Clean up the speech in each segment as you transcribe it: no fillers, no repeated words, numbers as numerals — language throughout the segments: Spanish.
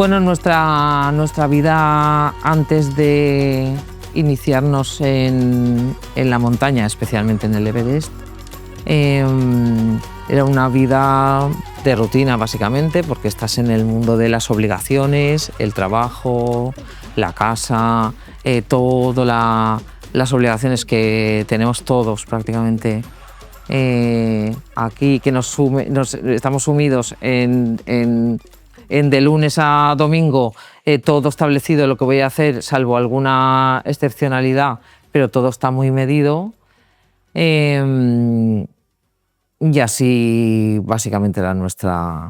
Bueno, nuestra vida antes de iniciarnos en la montaña, especialmente en el Everest, era una vida de rutina básicamente, porque estás en el mundo de las obligaciones, el trabajo, la casa, todas las obligaciones que tenemos todos prácticamente aquí, que estamos sumidos en de lunes a domingo, todo establecido lo que voy a hacer, salvo alguna excepcionalidad, pero todo está muy medido. Y así básicamente era nuestra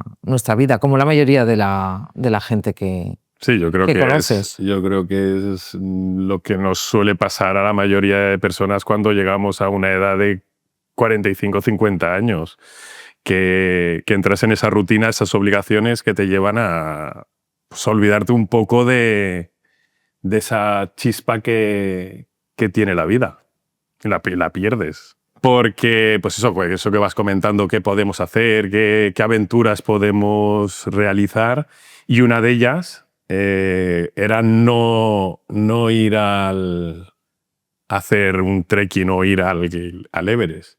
vida, como la mayoría de la gente que Sí, yo creo que conoces. yo creo que es lo que nos suele pasar a la mayoría de personas cuando llegamos a una edad de 45 o 50 años, que entras en esa rutina, esas obligaciones que te llevan a olvidarte un poco de esa chispa que tiene la vida. La pierdes. Porque, pues eso que vas comentando, qué podemos hacer, qué aventuras podemos realizar, y una de ellas era no ir a hacer un trekking o ir al Everest.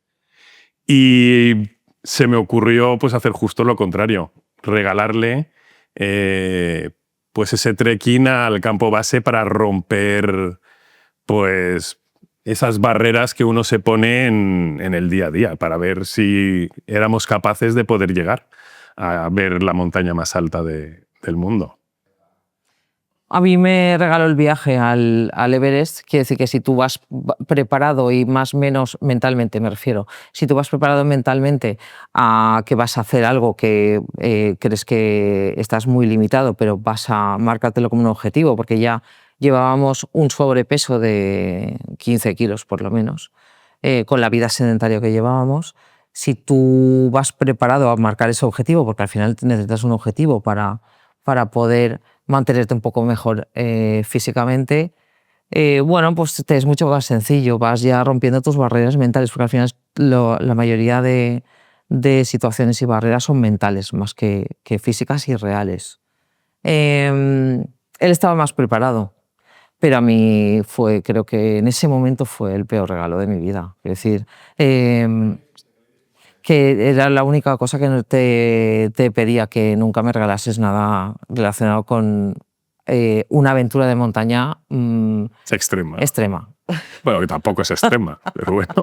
Y se me ocurrió pues hacer justo lo contrario, regalarle pues ese trekking al campo base para romper pues esas barreras que uno se pone en el día a día, para ver si éramos capaces de poder llegar a ver la montaña más alta del mundo. A mí me regaló el viaje al Everest. Quiere decir que si tú vas preparado, y más o menos mentalmente me refiero, si tú vas preparado mentalmente a que vas a hacer algo que crees que estás muy limitado, pero vas a marcártelo como un objetivo, porque ya llevábamos un sobrepeso de 15 kilos por lo menos, con la vida sedentaria que llevábamos. Si tú vas preparado a marcar ese objetivo, porque al final necesitas un objetivo para poder mantenerte un poco mejor físicamente, bueno, pues te es mucho más sencillo, vas ya rompiendo tus barreras mentales, porque al final la mayoría de situaciones y barreras son mentales más que físicas y reales. Él estaba más preparado, pero a mí creo que en ese momento fue el peor regalo de mi vida. Es decir, que era la única cosa que te pedía, que nunca me regalases nada relacionado con una aventura de montaña extrema. Bueno, que tampoco es extrema, pero bueno.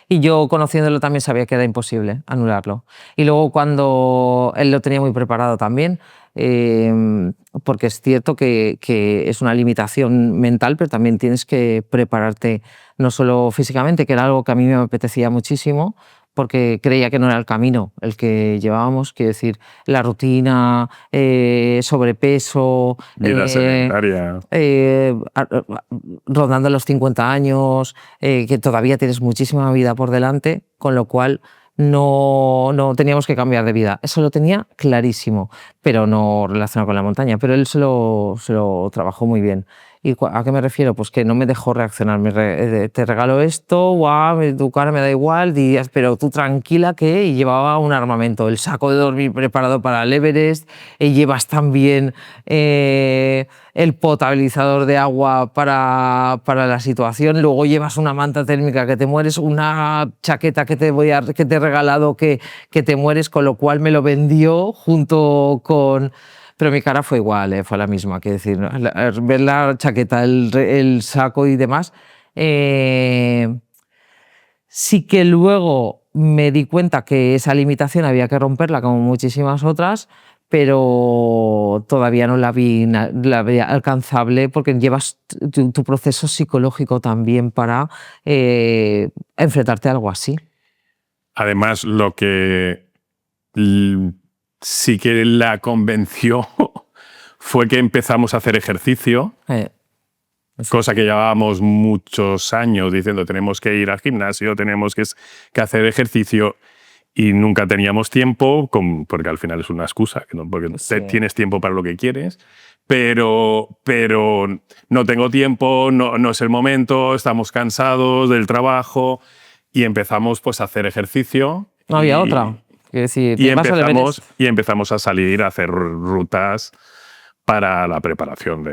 Y yo, conociéndolo, también sabía que era imposible anularlo. Y luego, cuando él lo tenía muy preparado también, porque es cierto que es una limitación mental, pero también tienes que prepararte no solo físicamente, que era algo que a mí me apetecía muchísimo, porque creía que no era el camino el que llevábamos, quiero decir, la rutina, sobrepeso, Vida sedentaria. rondando los 50 años, que todavía tienes muchísima vida por delante, con lo cual no teníamos que cambiar de vida. Eso lo tenía clarísimo, pero no relacionado con la montaña. Pero él se lo trabajó muy bien. ¿Y a qué me refiero? Pues que no me dejó reaccionar. Te regalo esto, guau, tu cara me da igual, pero tú tranquila que... Y llevaba un armamento, el saco de dormir preparado para el Everest, y llevas también el potabilizador de agua para la situación, luego llevas una manta térmica que te mueres, una chaqueta que te he regalado que te mueres, con lo cual me lo vendió junto con... Pero mi cara fue igual, fue la misma, que decir, ver la chaqueta, el saco y demás. Sí que luego me di cuenta que esa limitación había que romperla, como muchísimas otras, pero todavía no la vi alcanzable, porque llevas tu proceso psicológico también para enfrentarte a algo así. Además, lo que sí que la convenció fue que empezamos a hacer ejercicio, cosa que llevábamos muchos años diciendo tenemos que ir al gimnasio, tenemos que hacer ejercicio, y nunca teníamos tiempo, porque al final es una excusa, porque sí, tienes tiempo para lo que quieres, pero no tengo tiempo, no es el momento, estamos cansados del trabajo, y empezamos pues a hacer ejercicio. No había otra. Quiero decir, te vas al Everest. Y empezamos a salir a hacer rutas para la preparación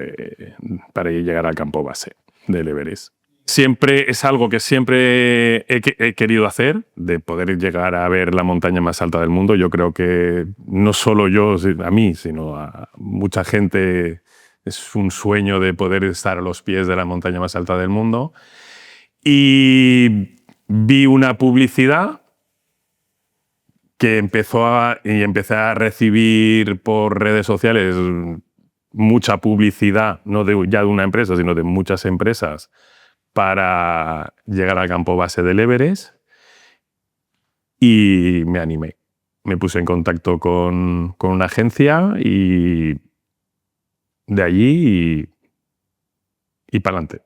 para llegar al campo base del Everest. Siempre es algo que siempre he querido hacer, de poder llegar a ver la montaña más alta del mundo. Yo creo que no solo yo, a mí, sino a mucha gente es un sueño de poder estar a los pies de la montaña más alta del mundo. Y vi una publicidad que empecé a recibir por redes sociales mucha publicidad, no ya de una empresa, sino de muchas empresas, para llegar al campo base del Everest, y me animé. Me puse en contacto con una agencia y de allí y para adelante.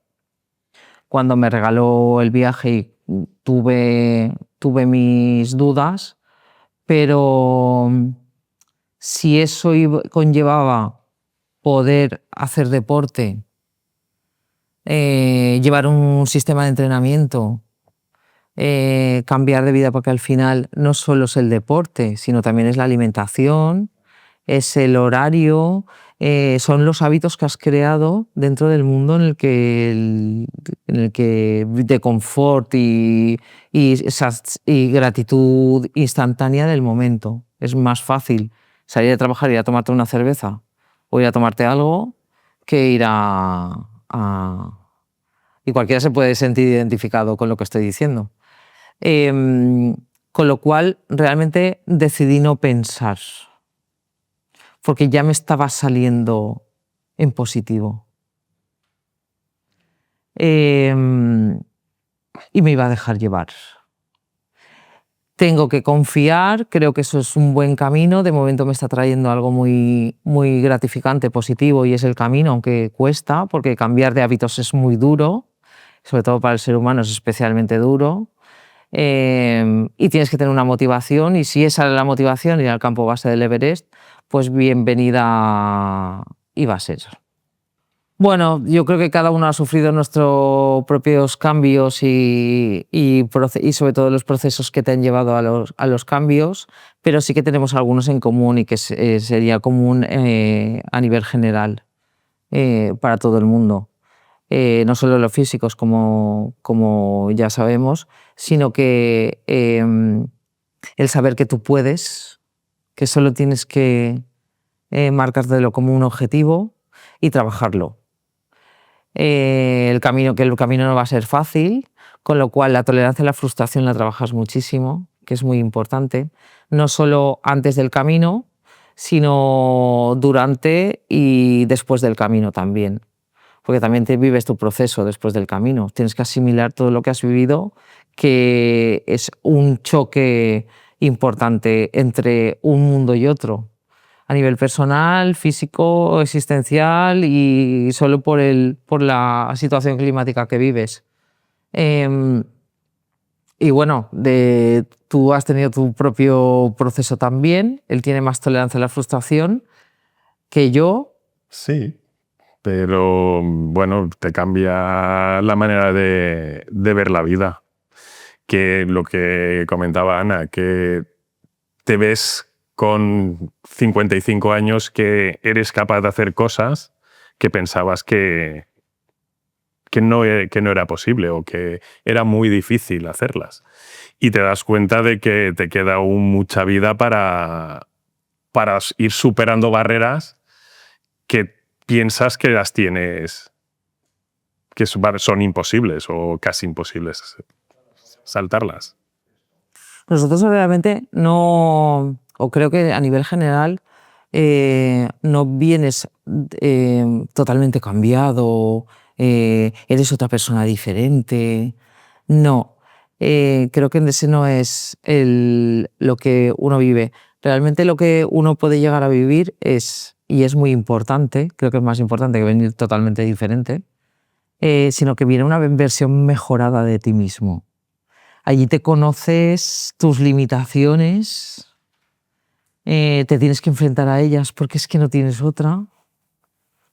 Cuando me regaló el viaje tuve mis dudas, pero si eso conllevaba poder hacer deporte, llevar un sistema de entrenamiento, cambiar de vida, porque al final no solo es el deporte, sino también es la alimentación, es el horario, son los hábitos que has creado dentro del mundo en el que de confort y gratitud instantánea del momento. Es más fácil salir a trabajar, ir a tomarte una cerveza o ir a tomarte algo que ir y cualquiera se puede sentir identificado con lo que estoy diciendo. Con lo cual, realmente decidí no pensar, porque ya me estaba saliendo en positivo. Y me iba a dejar llevar. Tengo que confiar, creo que eso es un buen camino. De momento me está trayendo algo muy, muy gratificante, positivo, y es el camino, aunque cuesta, porque cambiar de hábitos es muy duro, sobre todo para el ser humano es especialmente duro. Y tienes que tener una motivación, y si esa es la motivación, ir al campo base del Everest, pues bienvenida iba a ser. Bueno, yo creo que cada uno ha sufrido nuestros propios cambios y sobre todo los procesos que te han llevado a los cambios, pero sí que tenemos algunos en común y que sería común a nivel general para todo el mundo. No solo los físicos, como ya sabemos, sino que el saber que tú puedes, que solo tienes que marcártelo como un objetivo y trabajarlo. El camino no va a ser fácil, con lo cual la tolerancia a la frustración la trabajas muchísimo, que es muy importante, no solo antes del camino, sino durante y después del camino también. Porque también te vives tu proceso después del camino. Tienes que asimilar todo lo que has vivido, que es un choque importante entre un mundo y otro, a nivel personal, físico, existencial, y solo por la situación climática que vives. Y bueno, tú has tenido tu propio proceso también. Él tiene más tolerancia a la frustración que yo. Sí. Pero bueno, te cambia la manera de ver la vida. Que lo que comentaba Ana, que te ves con 55 años que eres capaz de hacer cosas que pensabas que no era posible o que era muy difícil hacerlas. Y te das cuenta de que te queda aún mucha vida para ir superando barreras que piensas que las tienes, que son imposibles o casi imposibles saltarlas. Nosotros realmente no, o creo que a nivel general, no vienes totalmente cambiado, eres otra persona diferente. No, creo que ese no es lo que uno vive. Realmente lo que uno puede llegar a vivir y es muy importante, creo que es más importante que venir totalmente diferente, sino que viene una versión mejorada de ti mismo. Allí te conoces tus limitaciones, te tienes que enfrentar a ellas porque es que no tienes otra.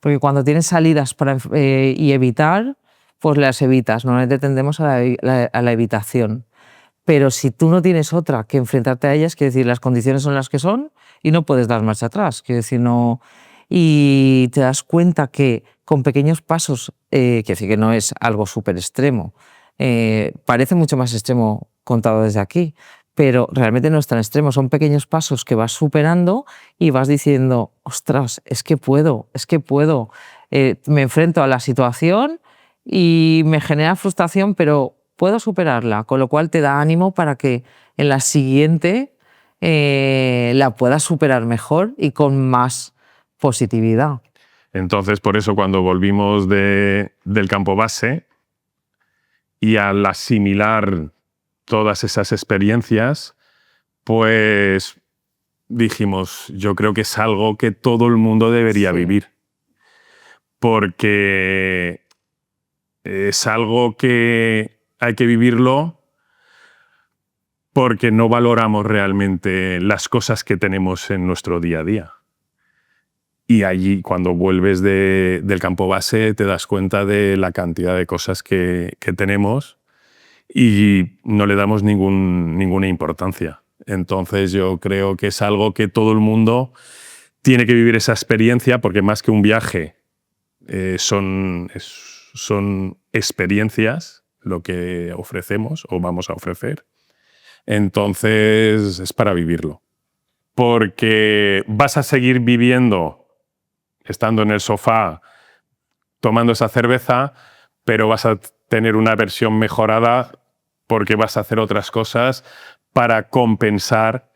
Porque cuando tienes salidas y evitar, pues las evitas. Normalmente tendemos a la evitación. Pero si tú no tienes otra que enfrentarte a ellas, quiere decir, las condiciones son las que son y no puedes dar marcha atrás, quiere decir, no. Y te das cuenta que con pequeños pasos, quiere decir que no es algo súper extremo, parece mucho más extremo contado desde aquí, pero realmente no es tan extremo, son pequeños pasos que vas superando y vas diciendo, ostras, es que puedo, me enfrento a la situación y me genera frustración, pero puedo superarla, con lo cual te da ánimo para que en la siguiente la puedas superar mejor y con más positividad. Entonces, por eso cuando volvimos del campo base y al asimilar todas esas experiencias, pues dijimos, yo creo que es algo que todo el mundo debería vivir. Porque es algo que hay que vivirlo porque no valoramos realmente las cosas que tenemos en nuestro día a día. Y allí, cuando vuelves del campo base, te das cuenta de la cantidad de cosas que tenemos y no le damos ninguna importancia. Entonces yo creo que es algo que todo el mundo tiene que vivir esa experiencia, porque más que un viaje son experiencias lo que ofrecemos o vamos a ofrecer. Entonces es para vivirlo. Porque vas a seguir viviendo estando en el sofá, tomando esa cerveza, pero vas a tener una versión mejorada porque vas a hacer otras cosas para compensar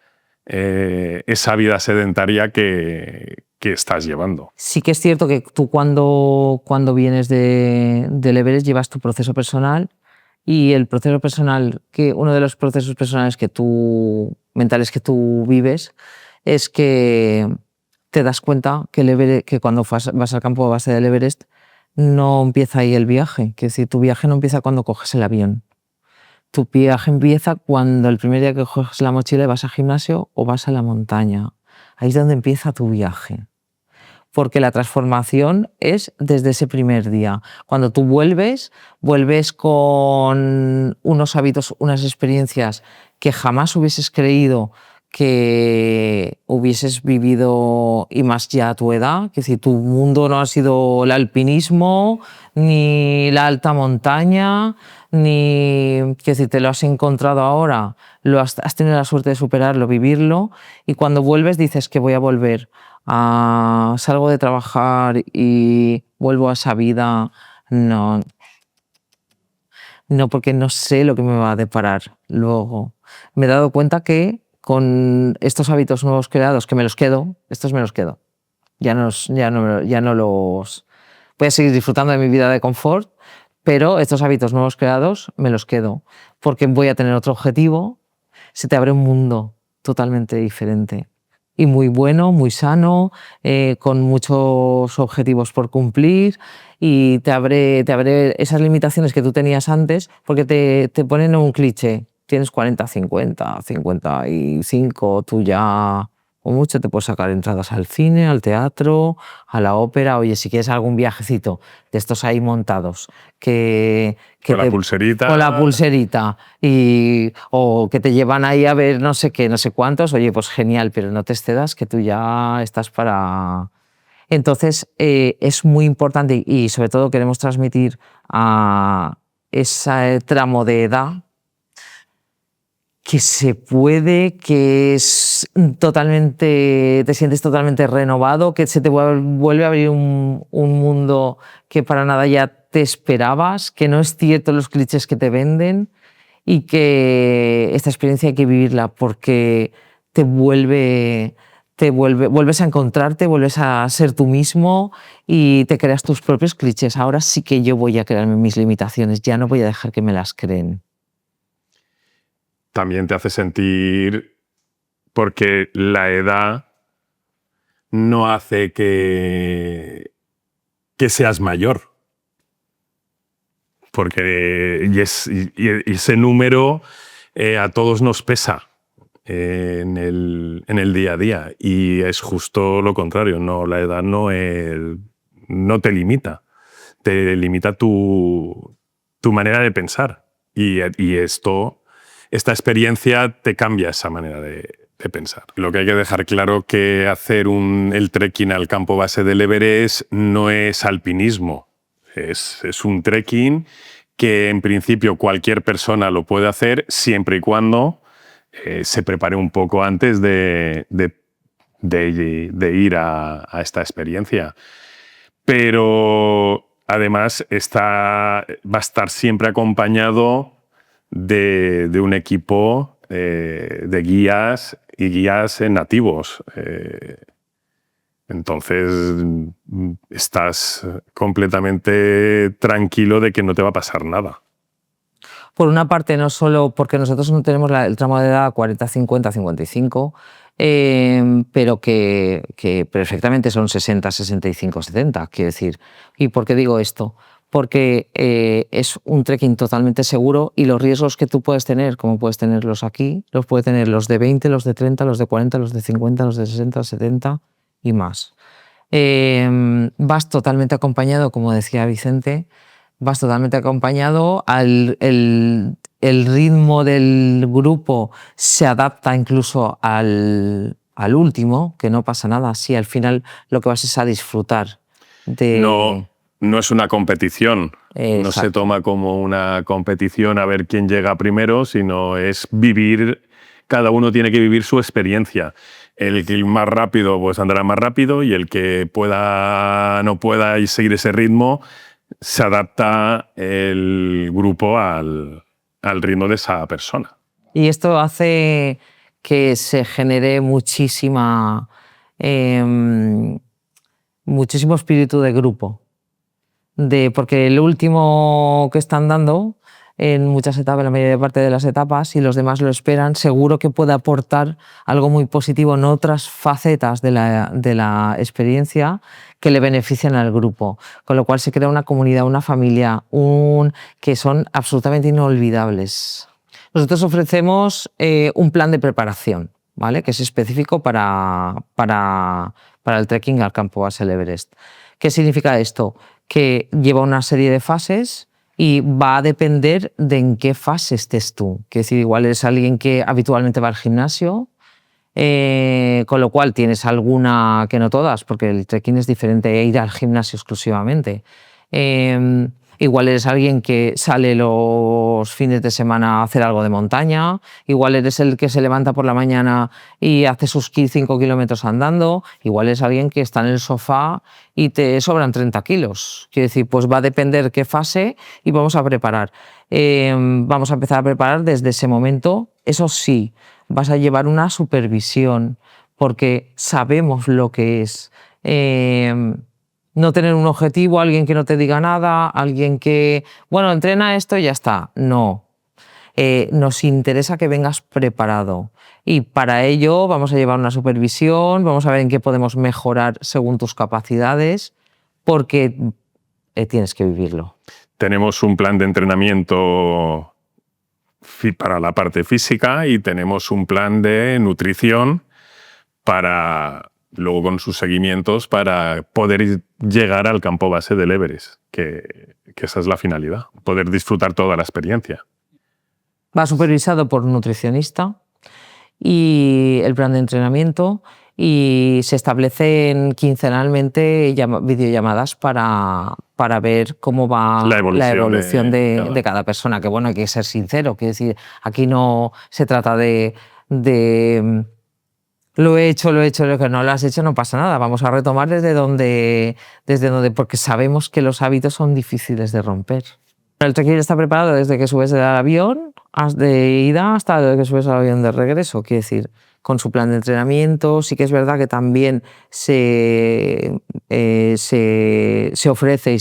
esa vida sedentaria que estás llevando. Sí que es cierto que tú cuando vienes del Everest llevas tu proceso personal y el proceso personal, uno de los procesos personales mentales que tú vives es que te das cuenta que cuando vas al campo base del Everest no empieza ahí el viaje, que si tu viaje no empieza cuando coges el avión. Tu viaje empieza cuando el primer día que coges la mochila y vas al gimnasio o vas a la montaña. Ahí es donde empieza tu viaje. Porque la transformación es desde ese primer día. Cuando tú vuelves con unos hábitos, unas experiencias que jamás hubieses creído que hubieses vivido, y más ya a tu edad, que si tu mundo no ha sido el alpinismo, ni la alta montaña, ni que si te lo has encontrado ahora, has tenido la suerte de superarlo, vivirlo, y cuando vuelves dices que voy a volver. Salgo de trabajar y vuelvo a esa vida, no, porque no sé lo que me va a deparar luego. Me he dado cuenta que con estos hábitos nuevos creados, que me los quedo, estos me los quedo. Ya no los... Voy a seguir disfrutando de mi vida de confort, pero estos hábitos nuevos creados me los quedo, porque voy a tener otro objetivo. Se te abre un mundo totalmente diferente. Y muy bueno, muy sano, con muchos objetivos por cumplir, y te abre esas limitaciones que tú tenías antes, porque te ponen un cliché. Tienes 40, 50, 55, tú ya o mucho te puedes sacar entradas al cine, al teatro, a la ópera. Oye, si quieres algún viajecito de estos ahí montados, con la pulserita. Con la pulserita, o que te llevan ahí a ver no sé qué, no sé cuántos, oye, pues genial, pero no te excedas, que tú ya estás para... Entonces, es muy importante, y sobre todo queremos transmitir a ese tramo de edad que se puede, que es totalmente, te sientes totalmente renovado, que se te vuelve a abrir un mundo que para nada ya te esperabas, que no es cierto los clichés que te venden, y que esta experiencia hay que vivirla porque vuelves a encontrarte, vuelves a ser tú mismo y te creas tus propios clichés. Ahora sí que yo voy a crearme mis limitaciones, ya no voy a dejar que me las creen. También te hace sentir, porque la edad no hace que seas mayor. Porque ese número a todos nos pesa en el día a día. Y es justo lo contrario. No, la edad no te limita. Te limita tu manera de pensar. Y esto esta experiencia te cambia esa manera de pensar. Lo que hay que dejar claro que hacer el trekking al campo base del Everest no es alpinismo, es un trekking que en principio cualquier persona lo puede hacer siempre y cuando se prepare un poco antes de ir a esta experiencia. Pero además va a estar siempre acompañado de un equipo de guías y guías nativos. Entonces estás completamente tranquilo de que no te va a pasar nada. Por una parte, no solo porque nosotros no tenemos el tramo de edad 40, 50, 55, pero que perfectamente son 60, 65, 70, quiero decir. ¿Y por qué digo esto? Porque es un trekking totalmente seguro y los riesgos que tú puedes tener, como puedes tenerlos aquí, los puede tener los de 20, los de 30, los de 40, los de 50, los de 60, 70 y más. Vas totalmente acompañado, como decía Vicente, vas totalmente acompañado, el ritmo del grupo se adapta incluso al último, que no pasa nada, sí, al final lo que vas es a disfrutar de... No es una competición, no se toma como una competición a ver quién llega primero, sino es vivir, cada uno tiene que vivir su experiencia. El que más rápido pues andará más rápido y el que no pueda seguir ese ritmo, se adapta el grupo al ritmo de esa persona. Y esto hace que se genere muchísimo espíritu de grupo. Porque el último que están dando en muchas etapas, la mayoría parte de las etapas, y los demás lo esperan, seguro que puede aportar algo muy positivo en otras facetas de la experiencia que le benefician al grupo. Con lo cual se crea una comunidad, una familia, que son absolutamente inolvidables. Nosotros ofrecemos un plan de preparación, ¿vale? Que es específico para el trekking al campo base del Everest. ¿Qué significa esto? Que lleva una serie de fases y va a depender de en qué fase estés tú. Es decir, igual eres alguien que habitualmente va al gimnasio, con lo cual tienes alguna, que no todas, porque el trekking es diferente a ir al gimnasio exclusivamente. Igual eres alguien que sale los fines de semana a hacer algo de montaña, igual eres el que se levanta por la mañana y hace sus 5 kilómetros andando, igual eres alguien que está en el sofá y te sobran 30 kilos. Quiero decir, pues va a depender qué fase y vamos a preparar. Vamos a empezar a preparar desde ese momento. Eso sí, vas a llevar una supervisión porque sabemos lo que es no tener un objetivo, alguien que no te diga nada, alguien que, bueno, entrena esto y ya está. No. Nos interesa que vengas preparado y para ello vamos a llevar una supervisión, vamos a ver en qué podemos mejorar según tus capacidades, porque tienes que vivirlo. Tenemos un plan de entrenamiento para la parte física y tenemos un plan de nutrición para luego con sus seguimientos para poder llegar al campo base del Everest, que esa es la finalidad, poder disfrutar toda la experiencia. Va supervisado por un nutricionista y el plan de entrenamiento, y se establecen quincenalmente videollamadas para ver cómo va la evolución de cada persona. Que bueno, hay que ser sincero, quiero decir, aquí no se trata de lo he hecho, lo que no lo has hecho, no pasa nada. Vamos a retomar desde donde, porque sabemos que los hábitos son difíciles de romper. El trekking está preparado desde que subes del avión de ida hasta que subes al avión de regreso, quiere decir, con su plan de entrenamiento. Sí que es verdad que también se ofrece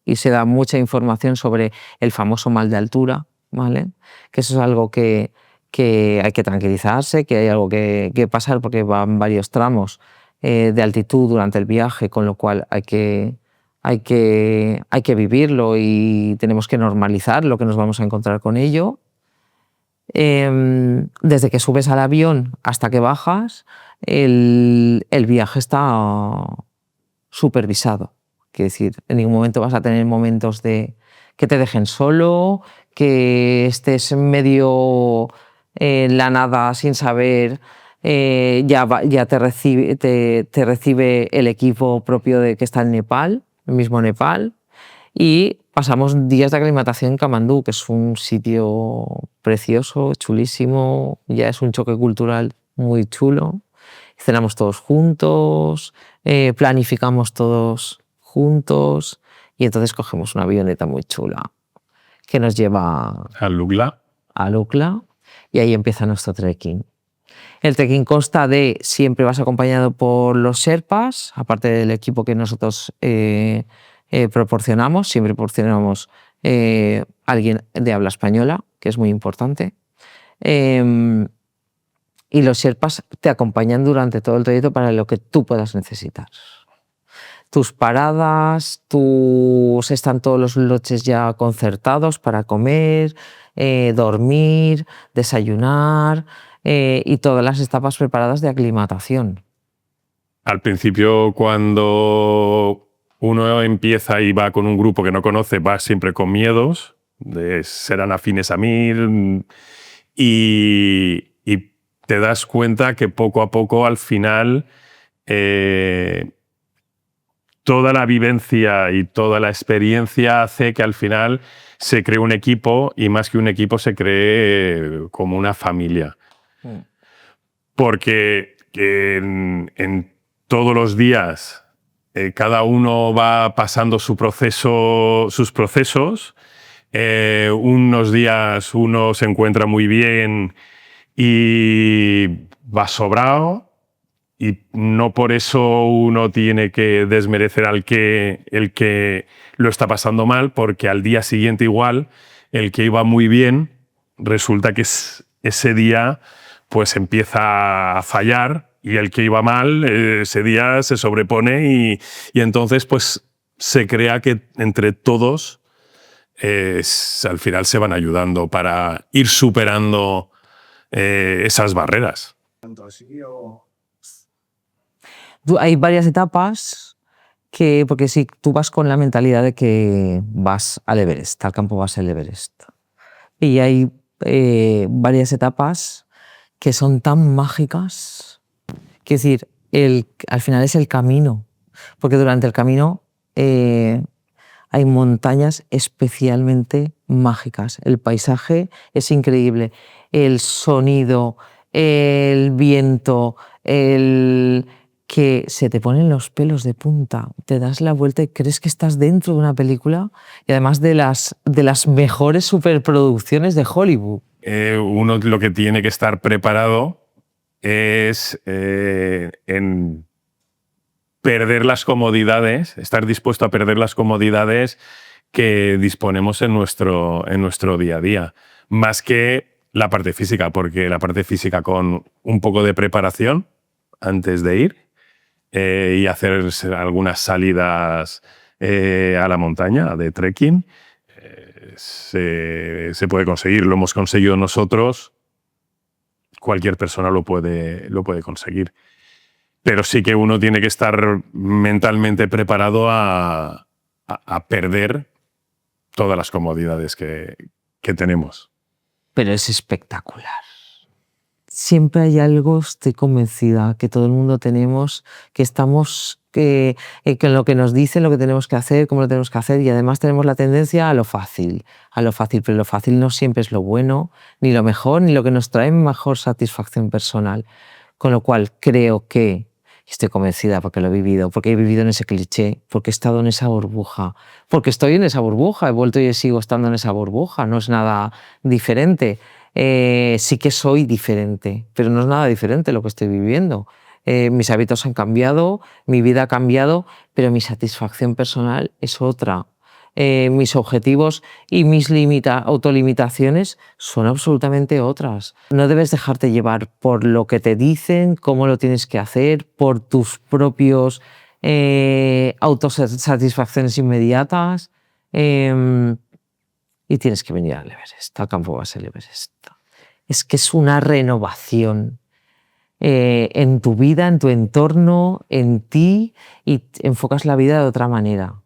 y se da mucha información sobre el famoso mal de altura, ¿vale? Que eso es algo que hay que tranquilizarse, que hay algo que pasar porque van varios tramos de altitud durante el viaje, con lo cual hay que vivirlo y tenemos que normalizar lo que nos vamos a encontrar con ello. Desde que subes al avión hasta que bajas, el viaje está supervisado. Quiere decir, en ningún momento vas a tener momentos de que te dejen solo, que estés medio en la nada sin saber, ya te recibe el equipo propio que está en Nepal, el mismo Nepal, y pasamos días de aclimatación en Kamandú, que es un sitio precioso, chulísimo, ya es un choque cultural muy chulo. Cenamos todos juntos, planificamos todos juntos y entonces cogemos una avioneta muy chula que nos lleva a Lukla y ahí empieza nuestro trekking. El trekking consta de, siempre vas acompañado por los Sherpas, aparte del equipo que nosotros proporcionamos, siempre proporcionamos alguien de habla española, que es muy importante. Y los Sherpas te acompañan durante todo el trayecto para lo que tú puedas necesitar. Tus paradas, están todos los loches ya concertados para comer, dormir, desayunar y todas las etapas preparadas de aclimatación. Al principio, cuando uno empieza y va con un grupo que no conoce, va siempre con miedos, serán afines a mí, y te das cuenta que poco a poco, al final, toda la vivencia y toda la experiencia hace que al final se cree un equipo, y más que un equipo se cree como una familia. Porque en todos los días cada uno va pasando sus procesos. Unos días uno se encuentra muy bien y va sobrado, y no por eso uno tiene que desmerecer el que lo está pasando mal, porque al día siguiente igual el que iba muy bien resulta que ese día pues empieza a fallar, y el que iba mal ese día se sobrepone, y entonces pues se crea que entre todos al final se van ayudando para ir superando esas barreras. Hay varias etapas, porque si tú vas con la mentalidad de que vas al Everest, al campo base del Everest, y hay varias etapas que son tan mágicas, que es decir, al final es el camino, porque durante el camino hay montañas especialmente mágicas. El paisaje es increíble, el sonido, el viento, que se te ponen los pelos de punta, te das la vuelta y crees que estás dentro de una película, y además de las mejores superproducciones de Hollywood. Uno lo que tiene que estar preparado es en perder las comodidades, estar dispuesto a perder las comodidades que disponemos en nuestro día a día, más que la parte física, porque la parte física, con un poco de preparación antes de ir y hacer algunas salidas a la montaña de trekking, se puede conseguir. Lo hemos conseguido nosotros, cualquier persona lo puede conseguir. Pero sí que uno tiene que estar mentalmente preparado a perder todas las comodidades que tenemos. Pero es espectacular. Siempre hay algo, estoy convencida, que todo el mundo tenemos, que estamos con lo que nos dicen, lo que tenemos que hacer, cómo lo tenemos que hacer, y además tenemos la tendencia a lo fácil, pero lo fácil no siempre es lo bueno, ni lo mejor, ni lo que nos trae mejor satisfacción personal. Con lo cual creo que, estoy convencida porque lo he vivido, porque he vivido en ese cliché, porque he estado en esa burbuja, porque estoy en esa burbuja, he vuelto y sigo estando en esa burbuja, no es nada diferente. Sí que soy diferente, pero no es nada diferente lo que estoy viviendo. Mis hábitos han cambiado, mi vida ha cambiado, pero mi satisfacción personal es otra. Mis objetivos y mis autolimitaciones son absolutamente otras. No debes dejarte llevar por lo que te dicen, cómo lo tienes que hacer, por tus propios autosatisfacciones inmediatas. Y tienes que venir al Everest, al campo base del Everest. Es que es una renovación en tu vida, en tu entorno, en ti, y enfocas la vida de otra manera.